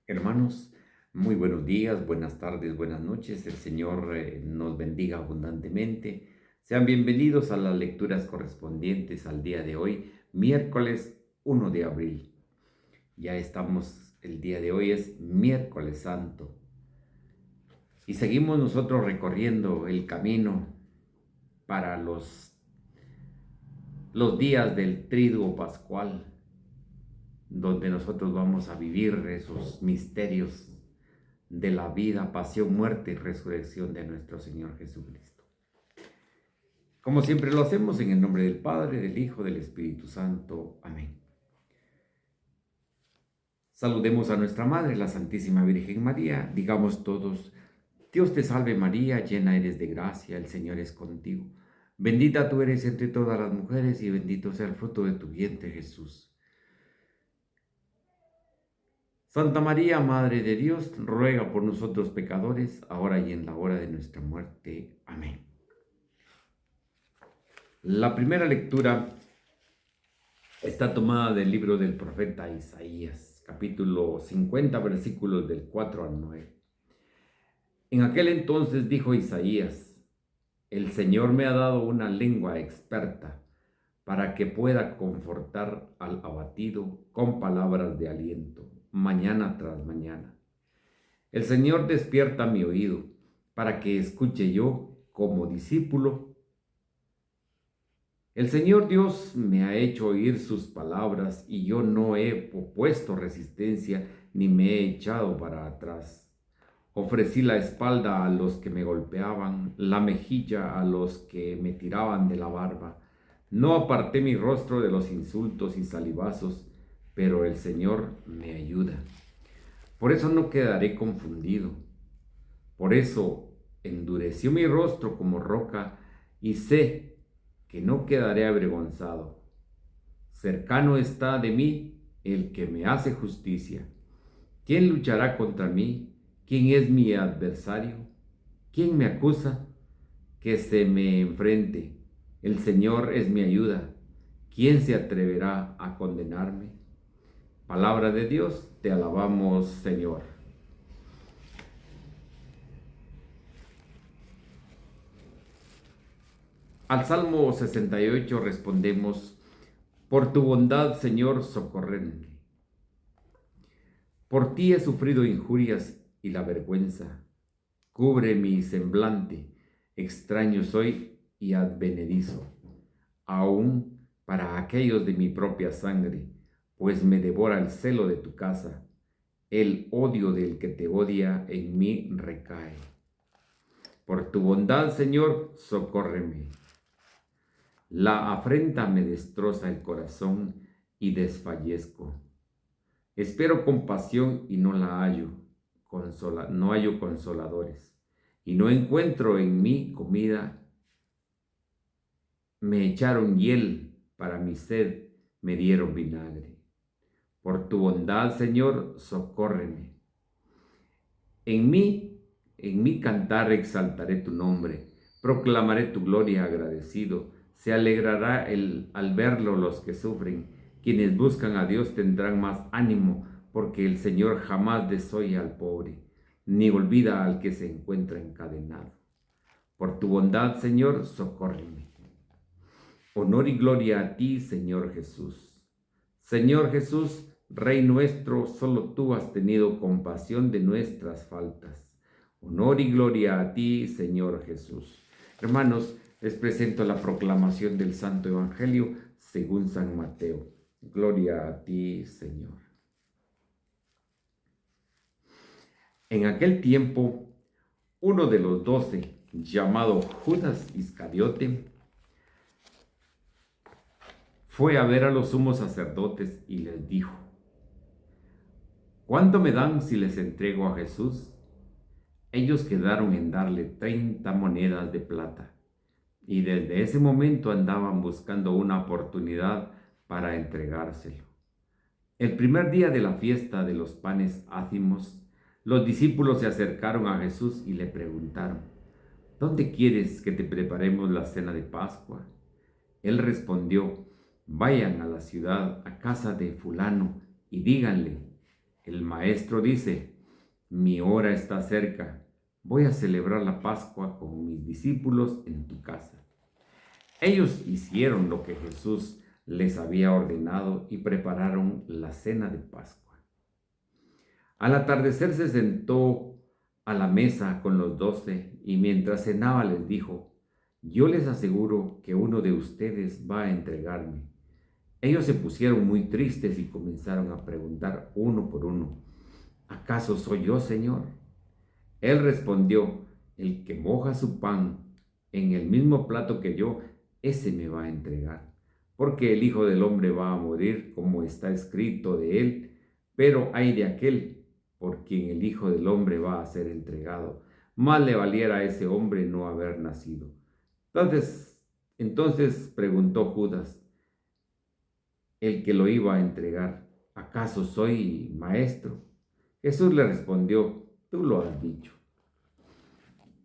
Hermanos, muy buenos días, buenas tardes, buenas noches. El Señor nos bendiga abundantemente. Sean bienvenidos a las lecturas correspondientes al día de hoy, miércoles 1 de abril. Ya estamos, el día de hoy es miércoles santo. Y seguimos nosotros recorriendo el camino para los días del Triduo Pascual, donde nosotros vamos a vivir esos misterios de la vida, pasión, muerte y resurrección de nuestro Señor Jesucristo. Como siempre lo hacemos en el nombre del Padre, del Hijo, del Espíritu Santo. Amén. Saludemos a nuestra Madre, la Santísima Virgen María. Digamos todos: Dios te salve María, llena eres de gracia, el Señor es contigo. Bendita tú eres entre todas las mujeres y bendito sea el fruto de tu vientre, Jesús. Santa María, Madre de Dios, ruega por nosotros pecadores, ahora y en la hora de nuestra muerte. Amén. La primera lectura está tomada del libro del profeta Isaías, capítulo 50, versículos del 4 al 9. En aquel entonces dijo Isaías: el Señor me ha dado una lengua experta para que pueda confortar al abatido con palabras de aliento, mañana tras mañana. El Señor despierta mi oído para que escuche yo como discípulo. El Señor Dios me ha hecho oír sus palabras y yo no he opuesto resistencia ni me he echado para atrás. Ofrecí la espalda a los que me golpeaban, la mejilla a los que me tiraban de la barba. No aparté mi rostro de los insultos y salivazos, pero el Señor me ayuda. Por eso no quedaré confundido. Por eso endureció mi rostro como roca y sé que no quedaré avergonzado. Cercano está de mí el que me hace justicia. ¿Quién luchará contra mí? ¿Quién es mi adversario? ¿Quién me acusa? Que se me enfrente. El Señor es mi ayuda. ¿Quién se atreverá a condenarme? Palabra de Dios, te alabamos, Señor. Al Salmo 68 respondemos: por tu bondad, Señor, socórreme. Por ti he sufrido injurias y la vergüenza. Cubre mi semblante, extraño soy y advenedizo, aún para aquellos de mi propia sangre, pues me devora el celo de tu casa. El odio del que te odia en mí recae. Por tu bondad, Señor, socórreme. La afrenta me destroza el corazón y desfallezco. Espero compasión y no la hallo, no hallo consoladores, y no encuentro en mí comida. Me echaron hiel para mi sed, me dieron vinagre. Por tu bondad, Señor, socórreme. En mí, en mi cantar exaltaré tu nombre, proclamaré tu gloria agradecido. Se alegrará al verlo los que sufren. Quienes buscan a Dios tendrán más ánimo, porque el Señor jamás desoye al pobre, ni olvida al que se encuentra encadenado. Por tu bondad, Señor, socórreme. Honor y gloria a ti, Señor Jesús. Señor Jesús, Rey nuestro, solo tú has tenido compasión de nuestras faltas. Honor y gloria a ti, Señor Jesús. Hermanos, les presento la proclamación del Santo Evangelio según San Mateo. Gloria a ti, Señor. En aquel tiempo, uno de los 12, llamado Judas Iscariote, fue a ver a los sumos sacerdotes y les dijo: ¿cuánto me dan si les entrego a Jesús? Ellos quedaron en darle 30 monedas de plata, y desde ese momento andaban buscando una oportunidad para entregárselo. El primer día de la fiesta de los panes ácimos, los discípulos se acercaron a Jesús y le preguntaron: ¿dónde quieres que te preparemos la cena de Pascua? Él respondió: vayan a la ciudad, a casa de fulano, y díganle: El maestro dice, mi hora está cerca, voy a celebrar la Pascua con mis discípulos en tu casa. Ellos hicieron lo que Jesús les había ordenado y prepararon la cena de Pascua. Al atardecer se sentó a la mesa con los 12 y mientras cenaba les dijo, yo les aseguro que uno de ustedes va a entregarme. Ellos se pusieron muy tristes y comenzaron a preguntar uno por uno, ¿acaso soy yo, Señor? Él respondió, el que moja su pan en el mismo plato que yo, ese me va a entregar. Porque el Hijo del Hombre va a morir como está escrito de él, pero hay de aquel por quien el Hijo del Hombre va a ser entregado. Más le valiera a ese hombre no haber nacido. Entonces preguntó Judas, el que lo iba a entregar, ¿acaso soy maestro? Jesús le respondió, tú lo has dicho.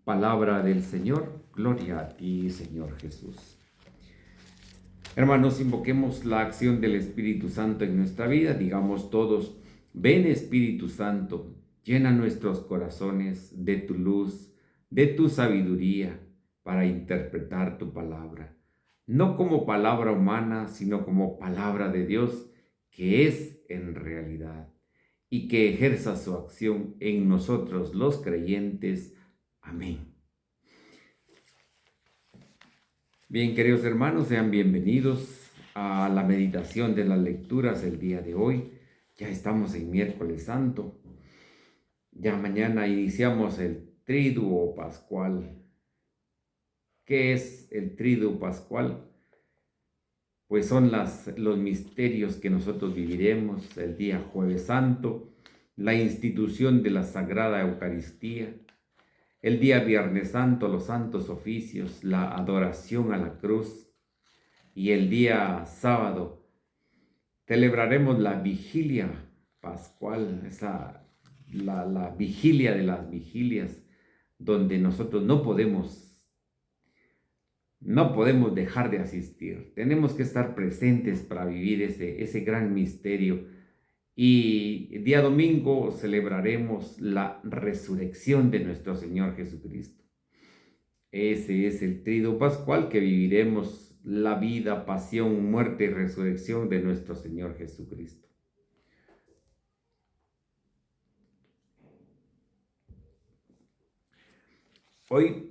Palabra del Señor, gloria a ti, Señor Jesús. Hermanos, invoquemos la acción del Espíritu Santo en nuestra vida. Digamos todos, ven Espíritu Santo, llena nuestros corazones de tu luz, de tu sabiduría, para interpretar tu palabra. No como palabra humana, sino como palabra de Dios, que es en realidad, y que ejerza su acción en nosotros los creyentes. Amén. Bien, queridos hermanos, sean bienvenidos a la meditación de las lecturas el día de hoy. Ya estamos en miércoles santo. Ya mañana iniciamos el Triduo Pascual. ¿Qué es el Triduo Pascual? Pues son los misterios que nosotros viviremos el día Jueves Santo, la institución de la Sagrada Eucaristía, el día Viernes Santo, los santos oficios, la adoración a la cruz, y el día sábado celebraremos la vigilia pascual, la vigilia de las vigilias, donde nosotros no podemos dejar de asistir. Tenemos que estar presentes para vivir ese gran misterio. Y el día domingo celebraremos la resurrección de nuestro Señor Jesucristo. Ese es el Triduo Pascual, que viviremos la vida, pasión, muerte y resurrección de nuestro Señor Jesucristo. Hoy,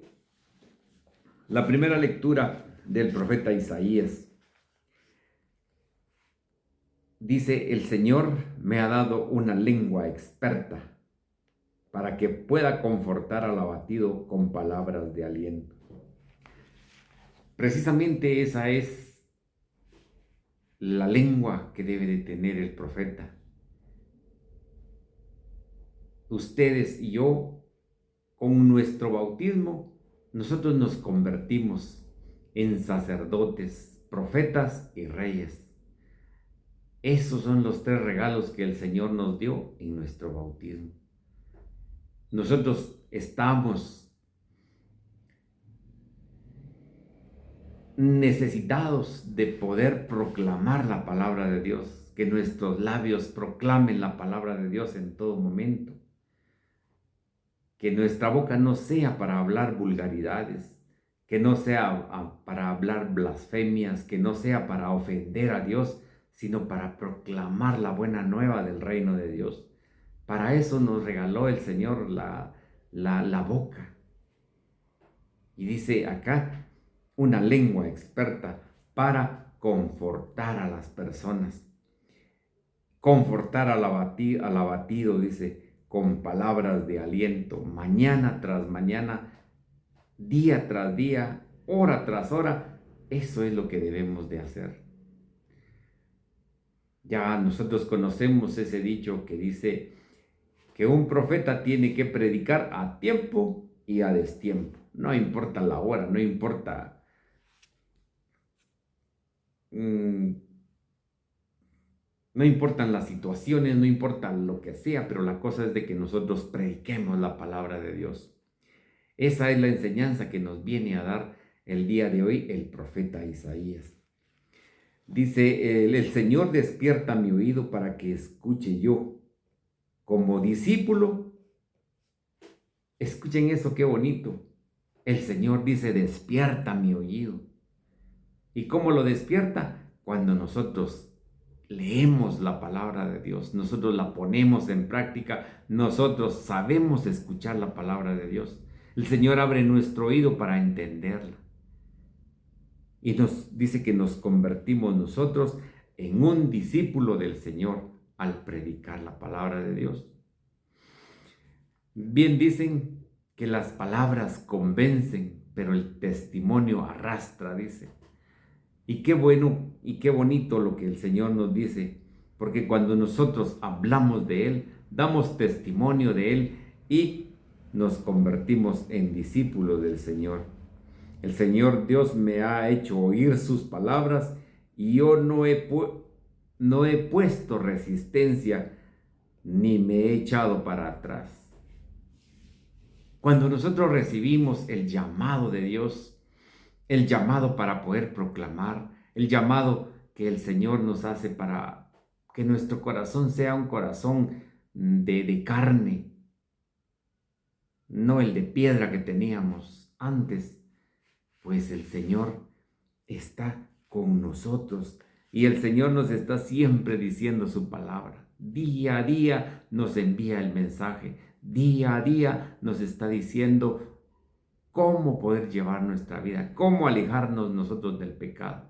la primera lectura del profeta Isaías. Dice, el Señor me ha dado una lengua experta para que pueda confortar al abatido con palabras de aliento. Precisamente esa es la lengua que debe de tener el profeta. Ustedes y yo, con nuestro bautismo, nosotros nos convertimos en sacerdotes, profetas y reyes. Esos son los 3 regalos que el Señor nos dio en nuestro bautismo. Nosotros estamos necesitados de poder proclamar la palabra de Dios, que nuestros labios proclamen la palabra de Dios en todo momento, que nuestra boca no sea para hablar vulgaridades, que no sea para hablar blasfemias, que no sea para ofender a Dios, sino para proclamar la buena nueva del reino de Dios. Para eso nos regaló el Señor la boca. Y dice acá, una lengua experta para confortar a las personas. Confortar al abatido, dice, con palabras de aliento, mañana tras mañana, día tras día, hora tras hora. Eso es lo que debemos de hacer. Ya nosotros conocemos ese dicho que dice que un profeta tiene que predicar a tiempo y a destiempo. No importa la hora, no importa no importan las situaciones, no importa lo que sea, pero la cosa es de que nosotros prediquemos la palabra de Dios. Esa es la enseñanza que nos viene a dar el día de hoy el profeta Isaías. Dice, el Señor despierta mi oído para que escuche yo. como discípulo, escuchen eso, qué bonito. El Señor dice, despierta mi oído. ¿Y cómo lo despierta? Cuando nosotros leemos la palabra de Dios, nosotros la ponemos en práctica, nosotros sabemos escuchar la palabra de Dios. El Señor abre nuestro oído para entenderla. Y nos dice que nos convertimos nosotros en un discípulo del Señor al predicar la palabra de Dios. Bien dicen que las palabras convencen, pero el testimonio arrastra, dice. Y qué bueno y qué bonito lo que el Señor nos dice, porque cuando nosotros hablamos de Él, damos testimonio de Él y nos convertimos en discípulos del Señor. El Señor Dios me ha hecho oír sus palabras y yo no he puesto resistencia ni me he echado para atrás. Cuando nosotros recibimos el llamado de Dios, el llamado para poder proclamar, el llamado que el Señor nos hace para que nuestro corazón sea un corazón de carne, no el de piedra que teníamos antes, pues el Señor está con nosotros y el Señor nos está siempre diciendo su palabra. Día a día nos envía el mensaje, día a día nos está diciendo cómo poder llevar nuestra vida, cómo alejarnos nosotros del pecado.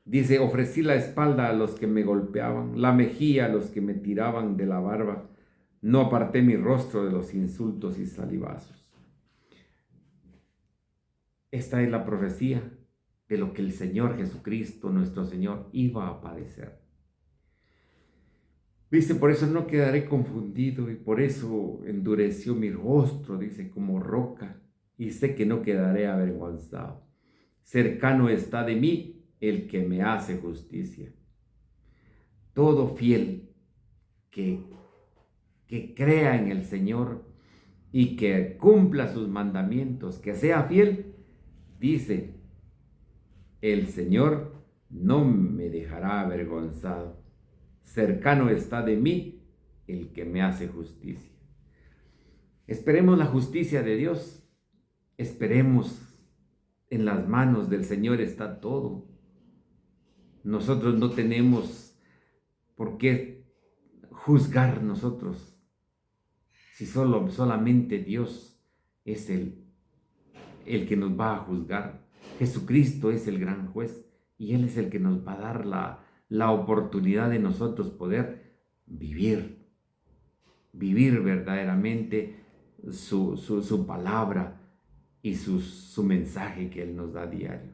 Dice, ofrecí la espalda a los que me golpeaban, la mejilla a los que me tiraban de la barba, no aparté mi rostro de los insultos y salivazos. Esta es la profecía de lo que el Señor Jesucristo, nuestro Señor, iba a padecer. Dice, por eso no quedaré confundido y por eso endureció mi rostro, dice, como roca, y sé que no quedaré avergonzado. Cercano está de mí el que me hace justicia. Todo fiel que crea en el Señor y que cumpla sus mandamientos, que sea fiel, dice, el Señor no me dejará avergonzado. Cercano está de mí el que me hace justicia. Esperemos la justicia de Dios. Esperemos, en las manos del Señor está todo. Nosotros no tenemos por qué juzgar nosotros, si solamente Dios es el que nos va a juzgar. Jesucristo es el gran juez y Él es el que nos va a dar la oportunidad de nosotros poder vivir verdaderamente su palabra y su mensaje que Él nos da a diario.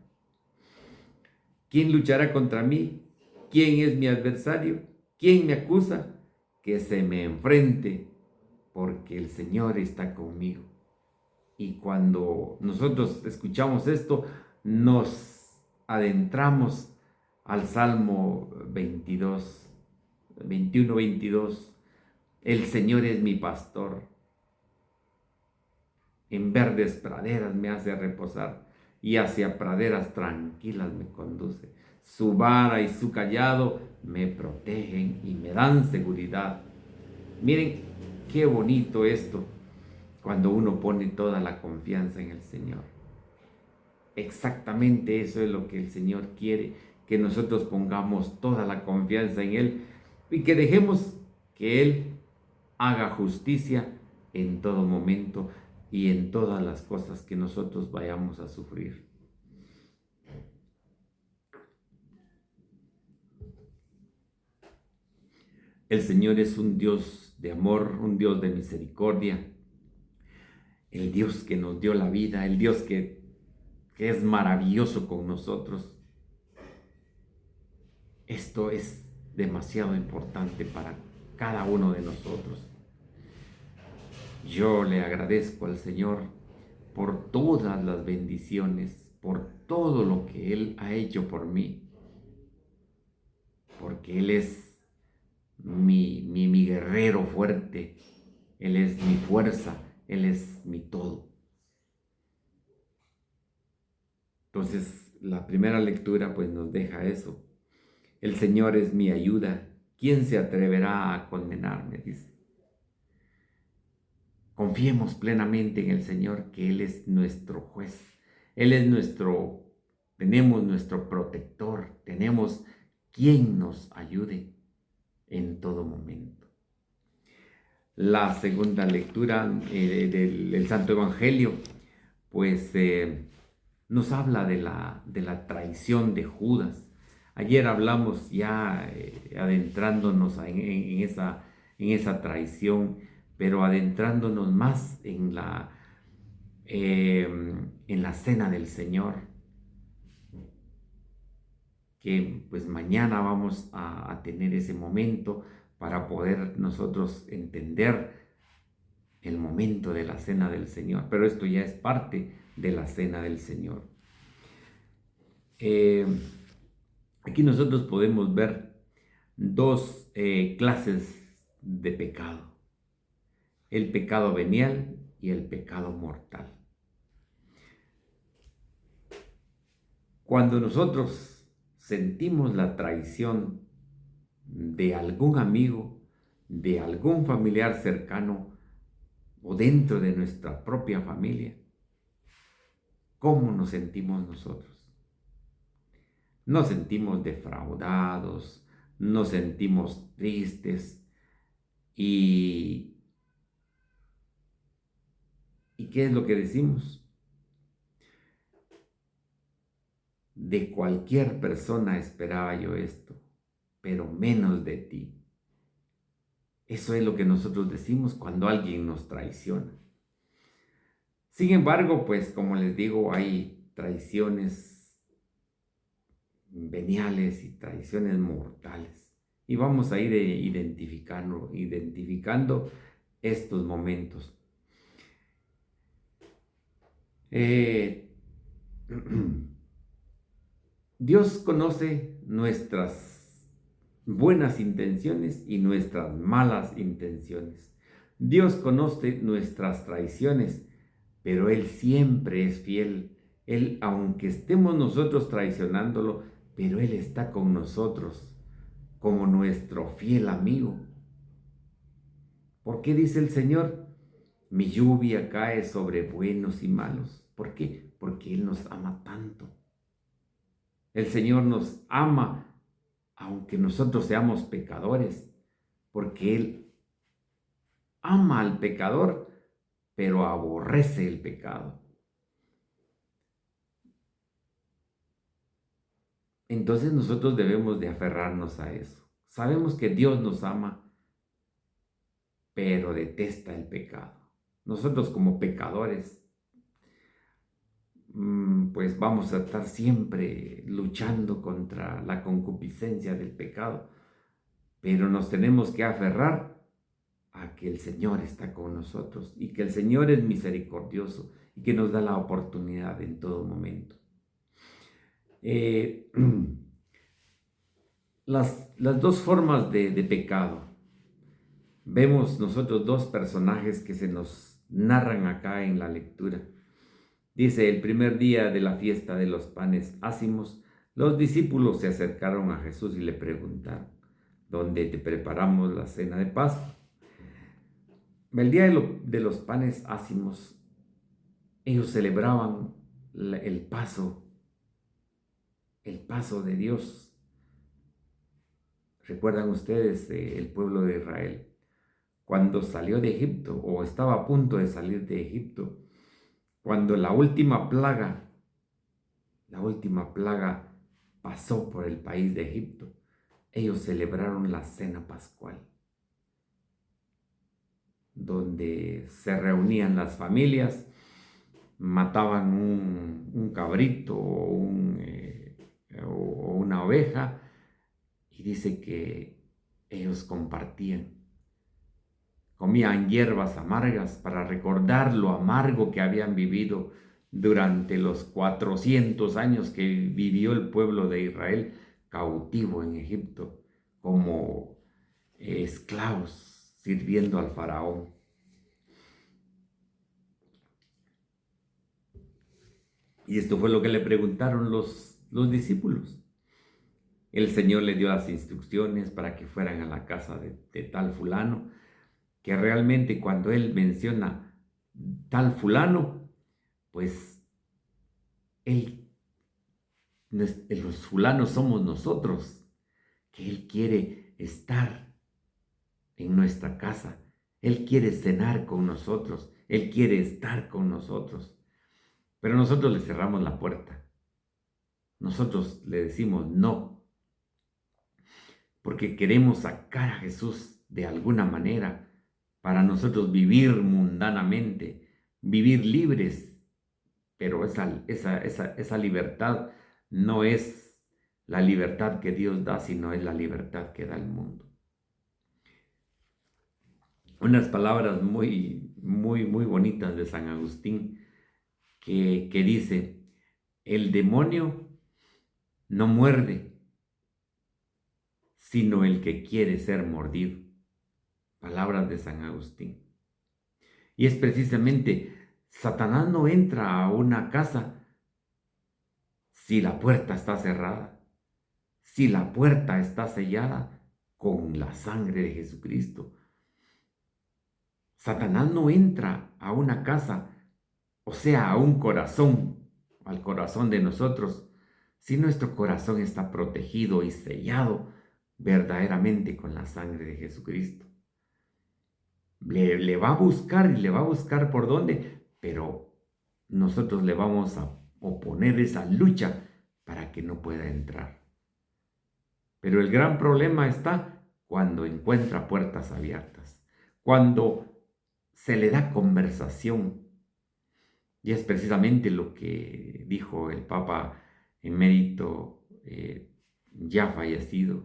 ¿Quién luchará contra mí? ¿Quién es mi adversario? ¿Quién me acusa? Que se me enfrente, porque el Señor está conmigo. Y cuando nosotros escuchamos esto, nos adentramos al Salmo 22, 21, 22. El Señor es mi pastor. En verdes praderas me hace reposar y hacia praderas tranquilas me conduce. Su vara y su cayado me protegen y me dan seguridad. Miren qué bonito esto cuando uno pone toda la confianza en el Señor. Exactamente eso es lo que el Señor quiere, que nosotros pongamos toda la confianza en Él y que dejemos que Él haga justicia en todo momento y en todas las cosas que nosotros vayamos a sufrir. El Señor es un Dios de amor, un Dios de misericordia, el Dios que nos dio la vida, el Dios que es maravilloso con nosotros. Esto es demasiado importante para cada uno de nosotros. Yo le agradezco al Señor por todas las bendiciones, por todo lo que Él ha hecho por mí, porque Él es mi guerrero fuerte, Él es mi fuerza, Él es mi todo. Entonces, la primera lectura pues nos deja eso. El Señor es mi ayuda. ¿quién se atreverá a condenarme? Dice. Confiemos plenamente en el Señor, que Él es nuestro juez. Él es tenemos nuestro protector, tenemos quien nos ayude en todo momento. La segunda lectura del Santo Evangelio, pues nos habla de la traición de Judas. Ayer hablamos ya adentrándonos en esa traición, pero adentrándonos más en la cena del Señor, que pues mañana vamos a tener ese momento para poder nosotros entender el momento de la cena del Señor, pero esto ya es parte de la cena del Señor. Aquí nosotros podemos ver dos clases de pecado: el pecado venial y el pecado mortal. Cuando nosotros sentimos la traición de algún amigo, de algún familiar cercano o dentro de nuestra propia familia, ¿cómo nos sentimos nosotros? Nos sentimos defraudados, nos sentimos tristes y ¿qué es lo que decimos? De cualquier persona esperaba yo esto, pero menos de ti. Eso es lo que nosotros decimos cuando alguien nos traiciona. Sin embargo, pues como les digo, hay traiciones veniales y traiciones mortales. Y vamos a ir identificando estos momentos. Dios conoce nuestras buenas intenciones y nuestras malas intenciones. Dios conoce nuestras traiciones, pero Él siempre es fiel. Él, aunque estemos nosotros traicionándolo, pero Él está con nosotros como nuestro fiel amigo. ¿Por qué dice el Señor? Mi lluvia cae sobre buenos y malos. ¿Por qué? Porque Él nos ama tanto. El Señor nos ama aunque nosotros seamos pecadores, porque Él ama al pecador, pero aborrece el pecado. Entonces nosotros debemos de aferrarnos a eso. Sabemos que Dios nos ama, pero detesta el pecado. Nosotros como pecadores, pues vamos a estar siempre luchando contra la concupiscencia del pecado, pero nos tenemos que aferrar a que el Señor está con nosotros y que el Señor es misericordioso y que nos da la oportunidad en todo momento. Las dos formas de pecado. Vemos nosotros dos personajes que se nos narran acá en la lectura. Dice: el primer día de la fiesta de los panes ácimos, los discípulos se acercaron a Jesús y le preguntaron: ¿dónde te preparamos la cena de Pascua? El día de los panes ácimos, ellos celebraban el paso de Dios. ¿Recuerdan ustedes el pueblo de Israel? Cuando salió de Egipto o estaba a punto de salir de Egipto, cuando la última plaga pasó por el país de Egipto, ellos celebraron la cena pascual, donde se reunían las familias, mataban un cabrito o una oveja, y dice que ellos comían hierbas amargas para recordar lo amargo que habían vivido durante los 400 años que vivió el pueblo de Israel cautivo en Egipto como esclavos sirviendo al faraón. Y esto fue lo que le preguntaron los discípulos. El Señor le dio las instrucciones para que fueran a la casa de tal fulano, que realmente cuando él menciona tal fulano, pues él, los fulanos somos nosotros, que él quiere estar en nuestra casa, él quiere cenar con nosotros, él quiere estar con nosotros, pero nosotros le cerramos la puerta, nosotros le decimos no, porque queremos sacar a Jesús de alguna manera para nosotros vivir mundanamente, vivir libres, pero esa libertad no es la libertad que Dios da, sino es la libertad que da el mundo. Unas palabras muy bonitas de San Agustín que dice, el demonio no muerde, sino el que quiere ser mordido. Palabras de San Agustín. Y es precisamente, Satanás no entra a una casa si la puerta está cerrada, si la puerta está sellada con la sangre de Jesucristo. Satanás no entra a una casa, o sea, a un corazón, al corazón de nosotros, si nuestro corazón está protegido y sellado verdaderamente con la sangre de Jesucristo. Le va a buscar y le va a buscar por dónde, pero nosotros le vamos a oponer esa lucha para que no pueda entrar. Pero el gran problema está cuando encuentra puertas abiertas, cuando se le da conversación. Y es precisamente lo que dijo el Papa emérito ya fallecido,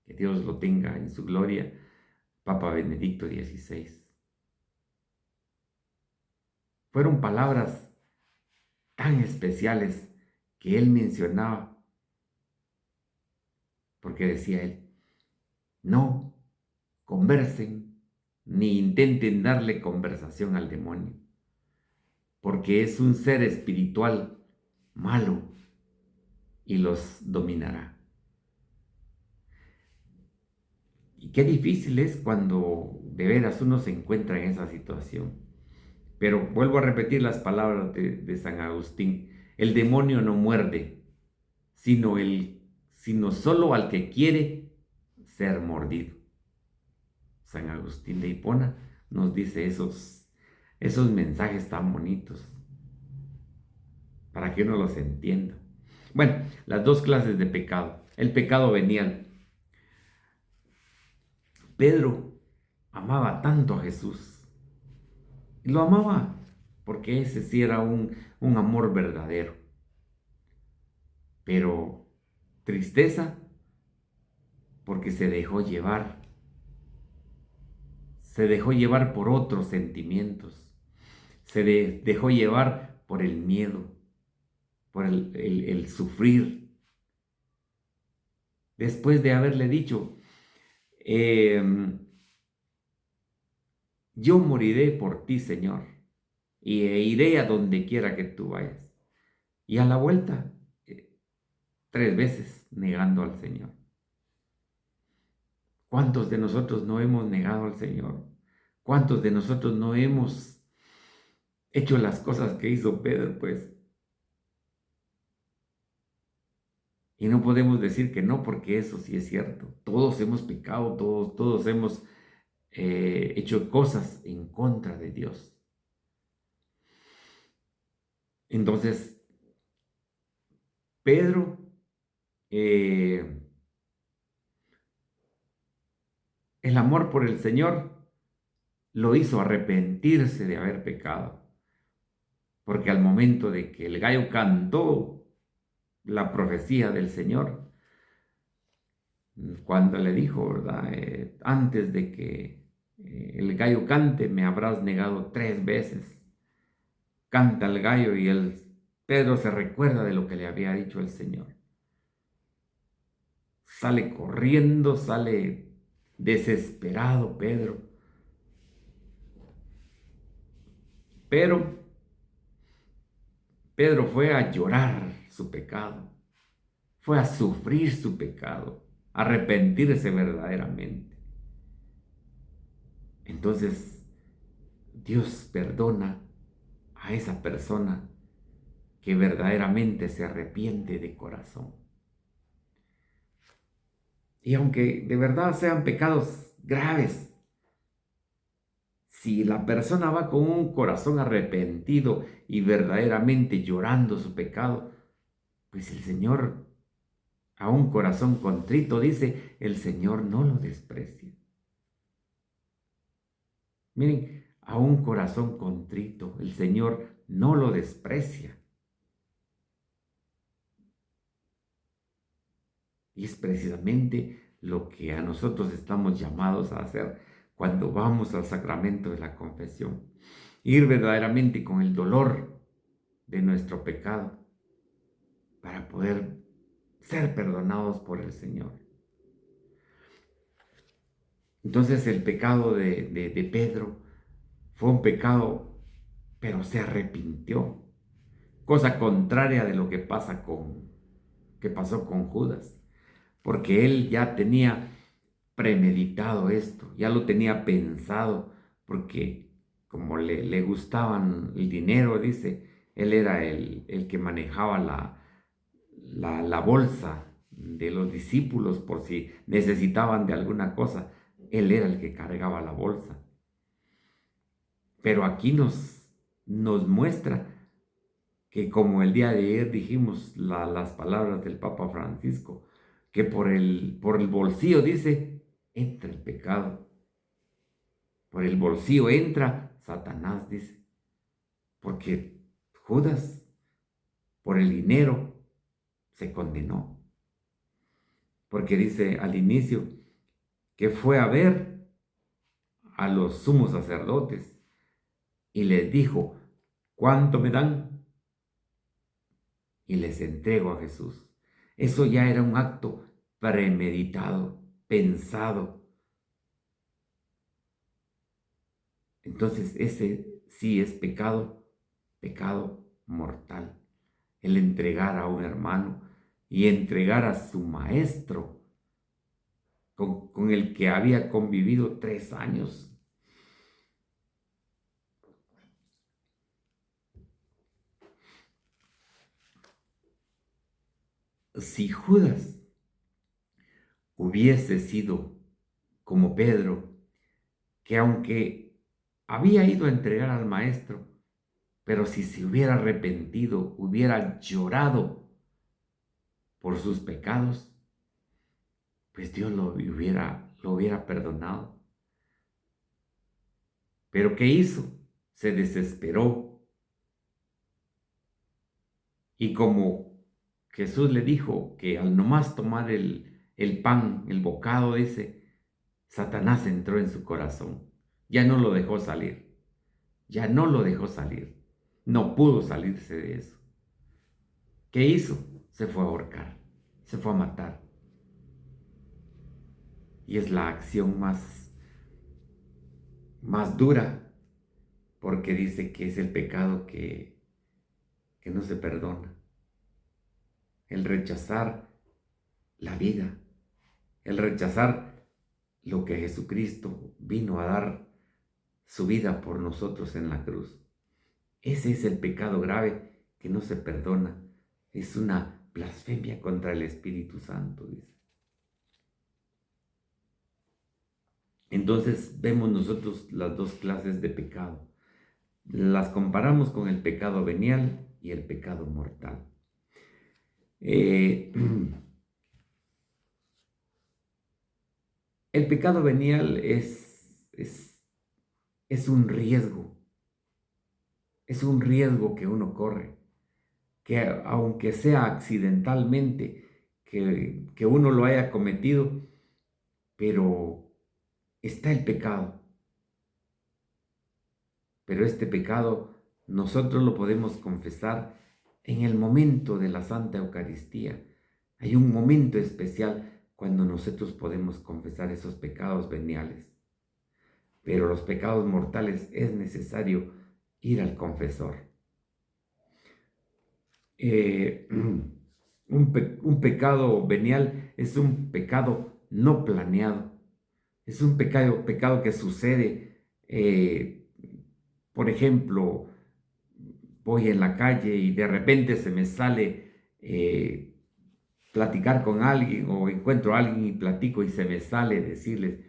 que Dios lo tenga en su gloria, Papa Benedicto XVI. Fueron palabras tan especiales que él mencionaba, porque decía él, no conversen ni intenten darle conversación al demonio, porque es un ser espiritual malo y los dominará. Y qué difícil es cuando de veras uno se encuentra en esa situación. Pero vuelvo a repetir las palabras de San Agustín. El demonio no muerde, sino solo al que quiere ser mordido. San Agustín de Hipona nos dice esos mensajes tan bonitos para que uno los entienda. Bueno, las dos clases de pecado. El pecado venial. Pedro amaba tanto a Jesús. Y lo amaba porque ese sí era un amor verdadero. Pero tristeza porque se dejó llevar por otros sentimientos, dejó llevar por el miedo, por el sufrir. Después de haberle dicho, yo moriré por ti, Señor, e iré a donde quiera que tú vayas. Y a la vuelta, 3 veces negando al Señor. ¿Cuántos de nosotros no hemos negado al Señor? ¿Cuántos de nosotros no hemos hecho las cosas que hizo Pedro, pues? Y no podemos decir que no, porque eso sí es cierto. Todos hemos pecado, todos hemos hecho cosas en contra de Dios. Entonces, Pedro el amor por el Señor lo hizo arrepentirse de haber pecado. Porque al momento de que el gallo cantó la profecía del Señor, cuando le dijo, ¿verdad? Antes de que el gallo cante, me habrás negado 3 veces. Canta el gallo y Pedro se recuerda de lo que le había dicho el Señor. Sale corriendo, sale desesperado Pedro. Pero Pedro fue a llorar su pecado. fue a sufrir su pecado, a arrepentirse verdaderamente. Entonces, Dios perdona a esa persona que verdaderamente se arrepiente de corazón. Y aunque de verdad sean pecados graves, si la persona va con un corazón arrepentido y verdaderamente llorando su pecado, pues el Señor, a un corazón contrito, dice, el Señor no lo desprecia. Miren, a un corazón contrito, el Señor no lo desprecia. Y es precisamente lo que a nosotros estamos llamados a hacer cuando vamos al sacramento de la confesión. Ir verdaderamente con el dolor de nuestro pecado para poder ser perdonados por el Señor. Entonces el pecado de Pedro fue un pecado, pero se arrepintió. Cosa contraria de lo que que pasó con Judas. Porque él ya tenía premeditado esto, ya lo tenía pensado, porque como le gustaban el dinero, dice, él era el que manejaba la bolsa de los discípulos por si necesitaban de alguna cosa, él era el que cargaba la bolsa. Pero aquí nos muestra que como el día de ayer dijimos las palabras del Papa Francisco, que por el bolsillo, dice, entra el pecado. Por el bolsillo entra Satanás, dice. Porque Judas, por el dinero, se condenó. Porque dice al inicio que fue a ver a los sumos sacerdotes y les dijo, ¿cuánto me dan? Y les entrego a Jesús. Eso ya era un acto premeditado, pensado. Entonces ese sí es pecado, pecado mortal. El entregar a un hermano y entregar a su maestro con el que había convivido 3 años. Si Judas hubiese sido como Pedro, que aunque había ido a entregar al maestro, pero si se hubiera arrepentido, hubiera llorado por sus pecados, pues Dios lo hubiera perdonado. Pero ¿qué hizo? Se desesperó. Y como Jesús le dijo que al nomás tomar el pan, el bocado, dice, Satanás entró en su corazón. Ya no lo dejó salir. Ya no lo dejó salir. No pudo salirse de eso. ¿Qué hizo? Se fue a ahorcar. Se fue a matar. Y es la acción más dura, porque dice que es el pecado que no se perdona. El rechazar la vida, el rechazar lo que Jesucristo vino a dar su vida por nosotros en la cruz. Ese es el pecado grave que no se perdona. Es una blasfemia contra el Espíritu Santo, dice. Entonces vemos nosotros las dos clases de pecado. Las comparamos con el pecado venial y el pecado mortal. El pecado venial es un riesgo. Es un riesgo que uno corre, que aunque sea accidentalmente, que uno lo haya cometido, pero está el pecado. Pero este pecado nosotros lo podemos confesar en el momento de la Santa Eucaristía. Hay un momento especial cuando nosotros podemos confesar esos pecados veniales. Pero los pecados mortales es necesario ir al confesor. Un pecado venial es un pecado no planeado. Es un pecado que sucede. Por ejemplo, voy en la calle y de repente se me sale platicar con alguien, o encuentro a alguien y platico y se me sale decirles,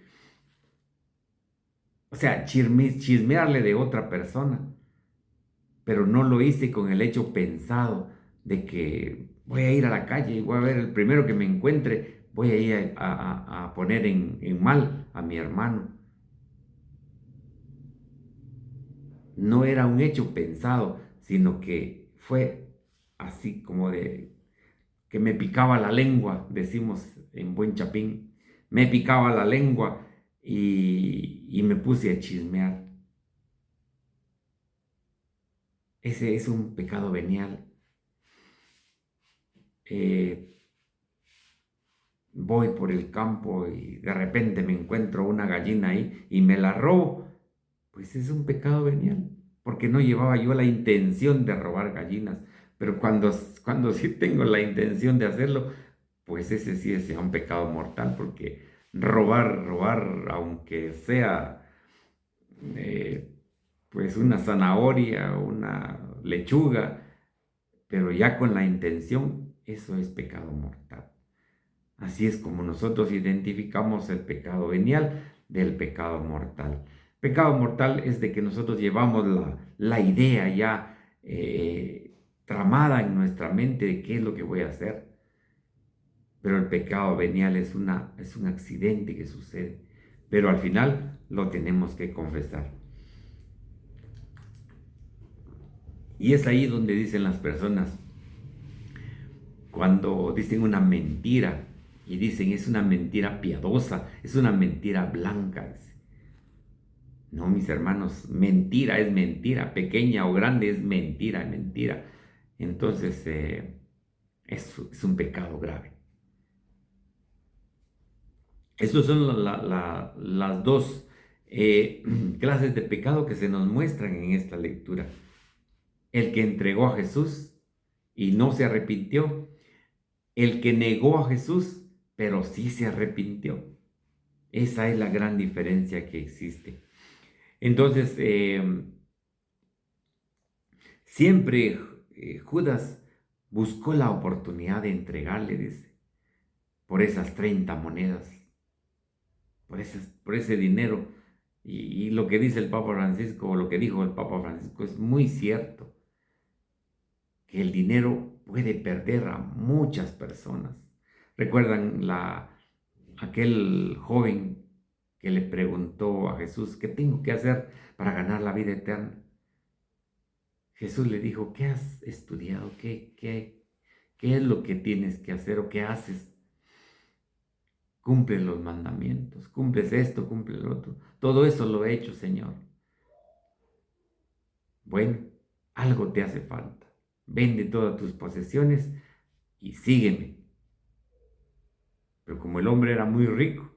o sea, chismearle de otra persona, pero no lo hice con el hecho pensado de que voy a ir a la calle y voy a ver el primero que me encuentre, voy a ir a poner en mal a mi hermano. No era un hecho pensado, sino que fue así como de que me picaba la lengua, decimos en buen chapín, me picaba la lengua y me puse a chismear. Ese es un pecado venial. Eh, Voy por el campo y de repente me encuentro una gallina ahí y me la robo. Pues es un pecado venial, porque no llevaba yo la intención de robar gallinas. Pero cuando sí tengo la intención de hacerlo, pues ese sí es ya un pecado mortal, porque robar, aunque sea eh, pues una zanahoria, una lechuga, pero ya con la intención, eso es pecado mortal. Así es como nosotros identificamos el pecado venial del pecado mortal. Pecado mortal es de que nosotros llevamos la idea ya tramada en nuestra mente de qué es lo que voy a hacer. Pero el pecado venial es un accidente que sucede. Pero al final lo tenemos que confesar. Y es ahí donde dicen las personas, cuando dicen una mentira, y dicen es una mentira piadosa, es una mentira blanca. No, mis hermanos, mentira es mentira, pequeña o grande es mentira, es mentira. Entonces, es un pecado grave. Estas son las dos clases de pecado que se nos muestran en esta lectura. El que entregó a Jesús y no se arrepintió. El que negó a Jesús, pero sí se arrepintió. Esa es la gran diferencia que existe. Entonces, siempre Judas buscó la oportunidad de entregarle, dice, por esas 30 monedas, por ese dinero. Y lo que dice el Papa Francisco, o lo que dijo el Papa Francisco, es muy cierto, que el dinero puede perder a muchas personas. ¿Recuerdan aquel joven que le preguntó a Jesús, ¿qué tengo que hacer para ganar la vida eterna? Jesús le dijo, ¿qué has estudiado? ¿Qué es lo que tienes que hacer o qué haces? Cumple los mandamientos, cumples esto, cumple lo otro. Todo eso lo he hecho, Señor. Bueno, algo te hace falta. Vende todas tus posesiones y sígueme. Pero como el hombre era muy rico,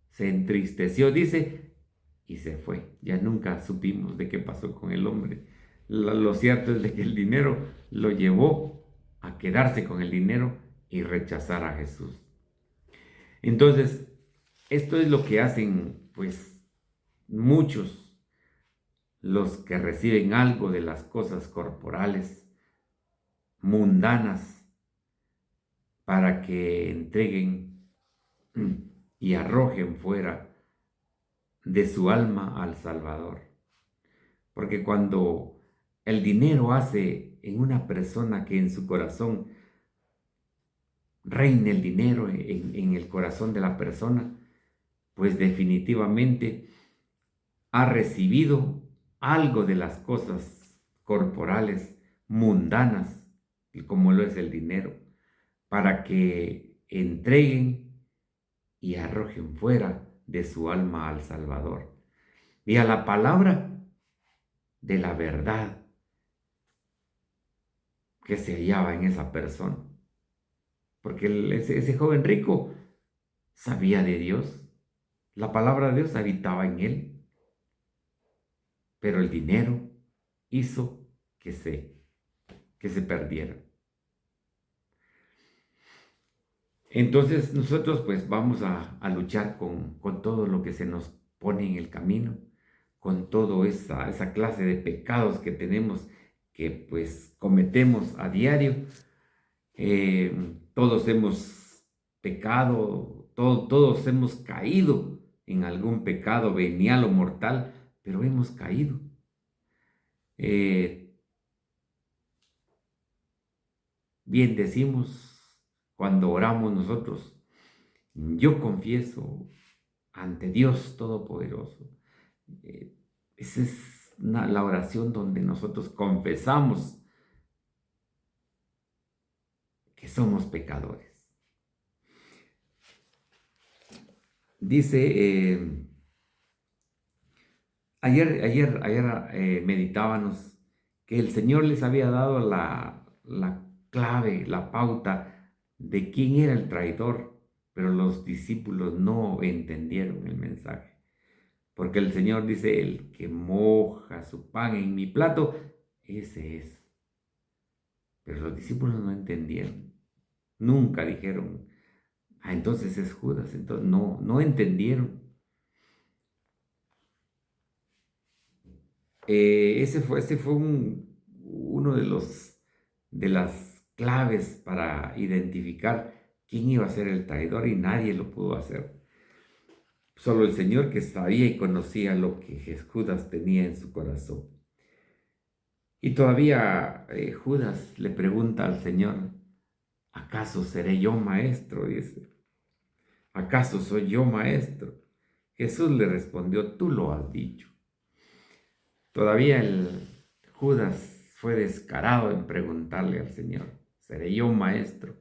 se entristeció, dice, y se fue. Ya nunca supimos de qué pasó con el hombre. Lo cierto es de que el dinero lo llevó a quedarse con el dinero y rechazar a Jesús. Entonces, esto es lo que hacen, pues, muchos, los que reciben algo de las cosas corporales, mundanas, para que entreguen y arrojen fuera de su alma al Salvador. Porque cuando el dinero hace en una persona que en su corazón reine el dinero en el corazón de la persona, pues definitivamente ha recibido algo de las cosas corporales mundanas, como lo es el dinero, para que entreguen y arrojen fuera de su alma al Salvador y a la palabra de la verdad que se hallaba en esa persona. Porque ese joven rico sabía de Dios, la palabra de Dios habitaba en él, pero el dinero hizo que se que se perdieran. Entonces nosotros pues vamos a luchar con todo lo que se nos pone en el camino, con toda esa clase de pecados que tenemos, que pues cometemos a diario. Todos hemos pecado, todos hemos caído en algún pecado venial o mortal, pero hemos caído. Eh, Bien decimos cuando oramos nosotros, yo confieso ante Dios Todopoderoso. Eh, Esa es la oración donde nosotros confesamos que somos pecadores. Dice, ayer meditábamos que el Señor les había dado la clave, la pauta de quién era el traidor, pero los discípulos no entendieron el mensaje. Porque el Señor dice, el que moja su pan en mi plato, ese es. Pero los discípulos no entendieron. Nunca dijeron, entonces es Judas. Entonces no entendieron. Ese fue uno de las claves para identificar quién iba a ser el traidor y nadie lo pudo hacer. Solo el Señor, que sabía y conocía lo que Judas tenía en su corazón. Y todavía Judas le pregunta al Señor, ¿acaso seré yo maestro? Dice, ¿acaso soy yo maestro? Jesús le respondió, tú lo has dicho. Todavía el Judas fue descarado en preguntarle al Señor, ¿seré yo maestro?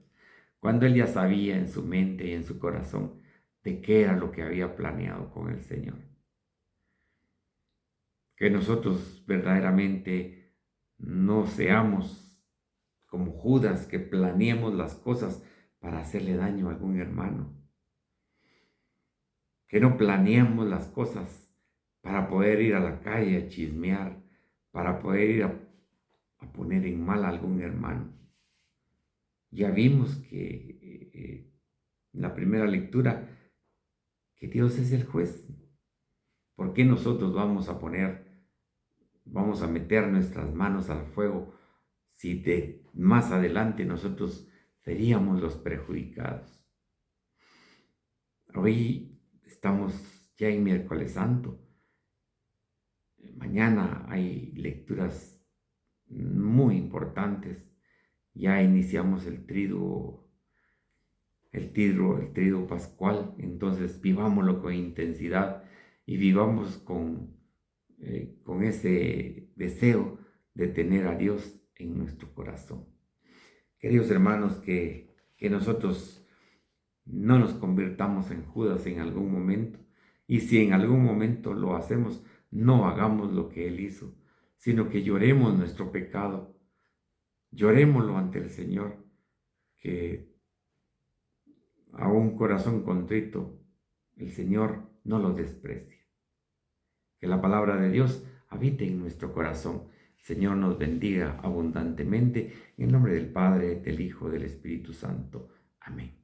Cuando él ya sabía en su mente y en su corazón de qué era lo que había planeado con el Señor. Que nosotros verdaderamente no seamos como Judas, que planeemos las cosas para hacerle daño a algún hermano. Que no planeemos las cosas para poder ir a la calle a chismear, para poder ir a poner en mal a algún hermano. Ya vimos que en la primera lectura que Dios es el juez. ¿Por qué nosotros vamos a meter nuestras manos al fuego si más adelante nosotros seríamos los perjudicados? Hoy estamos ya en Miércoles Santo. Mañana hay lecturas muy importantes. Ya iniciamos el triduo pascual. Entonces vivámoslo con intensidad y vivamos con ese deseo de tener a Dios en nuestro corazón. Queridos hermanos, que nosotros no nos convirtamos en Judas en algún momento, y si en algún momento lo hacemos, no hagamos lo que él hizo, sino que lloremos nuestro pecado, llorémoslo ante el Señor, que a un corazón contrito el Señor no lo desprecia. Que la palabra de Dios habite en nuestro corazón. El Señor nos bendiga abundantemente. En el nombre del Padre, del Hijo, del Espíritu Santo. Amén.